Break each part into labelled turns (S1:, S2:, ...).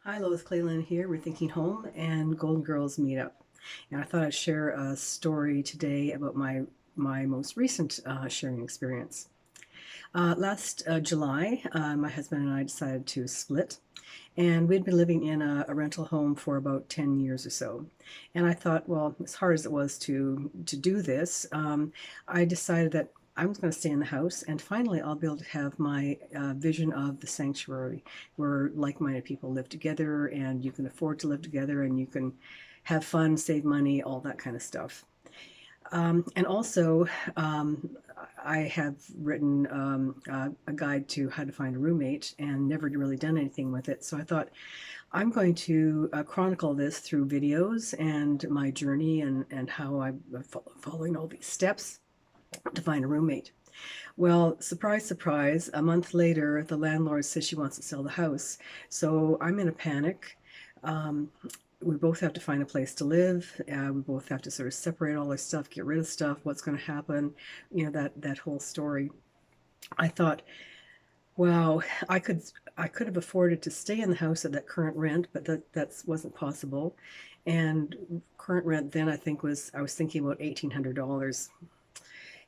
S1: Hi, Lois Cleland here. We're Thinking Home and Golden Girls Meetup. And I thought I'd share a story today about my most recent sharing experience. Last July, my husband and I decided to split, and we'd been living in a rental home for about 10 years or so. And I thought, well, as hard as it was to do this, I decided that I was going to stay in the house, and finally, I'll be able to have my vision of the sanctuary where like minded people live together and you can afford to live together and you can have fun, save money, all that kind of stuff. And also, um, I have written a guide to how to find a roommate and never really done anything with it. So I thought I'm going to chronicle this through videos and my journey and how I'm following all these steps to find a roommate. Well, surprise, surprise, a month later, the landlord says she wants to sell the house. So I'm in a panic. Um, we both have to find a place to live. We both have to sort of separate all our stuff, get rid of stuff, what's going to happen, that whole story. I thought, wow, I could I could have afforded to stay in the house at that current rent, but that wasn't possible. And current rent then I was thinking about $1,800.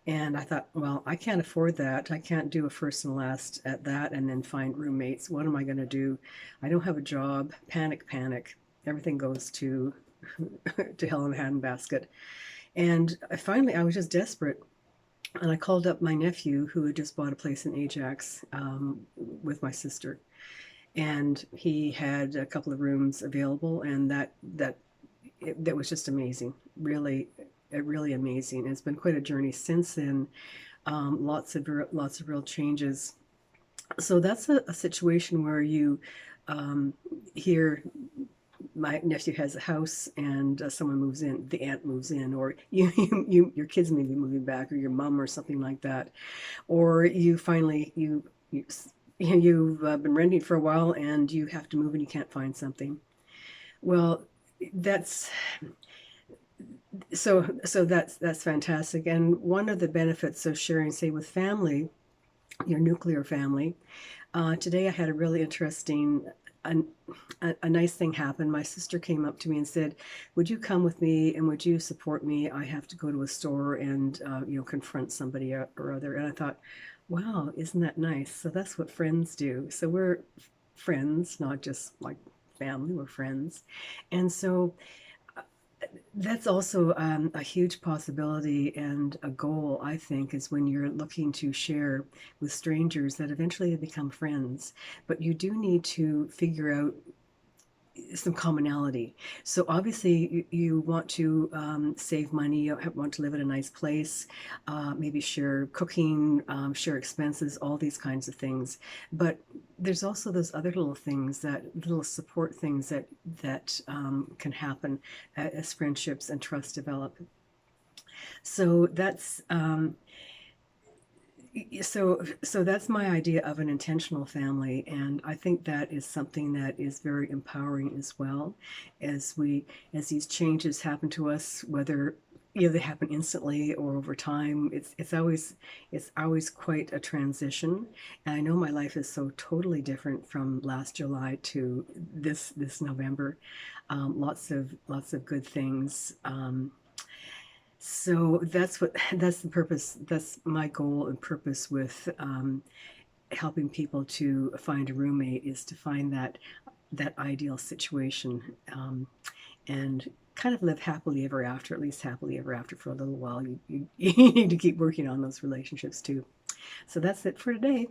S1: And I thought, well, I can't afford that. I can't do a first and last at that and then find roommates. What am I going to do? I don't have a job. Panic, panic. Everything goes to to hell in a handbasket. And finally, I was just desperate. And I called up my nephew who had just bought a place in Ajax with my sister. And he had a couple of rooms available, and that was just amazing. Really, really amazing. It's been quite a journey since then. Lots of real changes. So that's a situation where you hear my nephew has a house and someone moves in, the aunt moves in, or your kids may be moving back, or your mom, or something like that, or you finally you've been renting for a while and you have to move and you can't find something. Well, that's that's fantastic. And one of the benefits of sharing, say, with family, your nuclear family. Today I had a really interesting, a, a nice thing happen. My sister came up to me and said, "Would you come with me and would you support me? I have to go to a store and confront somebody or other." And I thought, wow, isn't that nice? So that's what friends do. So we're friends, not just like family. We're friends, and so that's also a huge possibility and a goal, I think, is when you're looking to share with strangers that eventually they become friends. But you do need to figure out some commonality. So obviously, you want to save money, you want to live in a nice place, maybe share cooking, share expenses, all these kinds of things. But there's also those other little things, that little support things that can happen as friendships and trust develop. So that's my idea of an intentional family, and I think that is something that is very empowering as well, as these changes happen to us, whether they happen instantly or over time. It's always quite a transition, and I know my life is so totally different from last July to this November. Lots of good things. So that's the purpose. That's my goal and purpose with helping people to find a roommate, is to find that ideal situation, and kind of live happily ever after, at least happily ever after for a little while. You need to keep working on those relationships too. So that's it for today.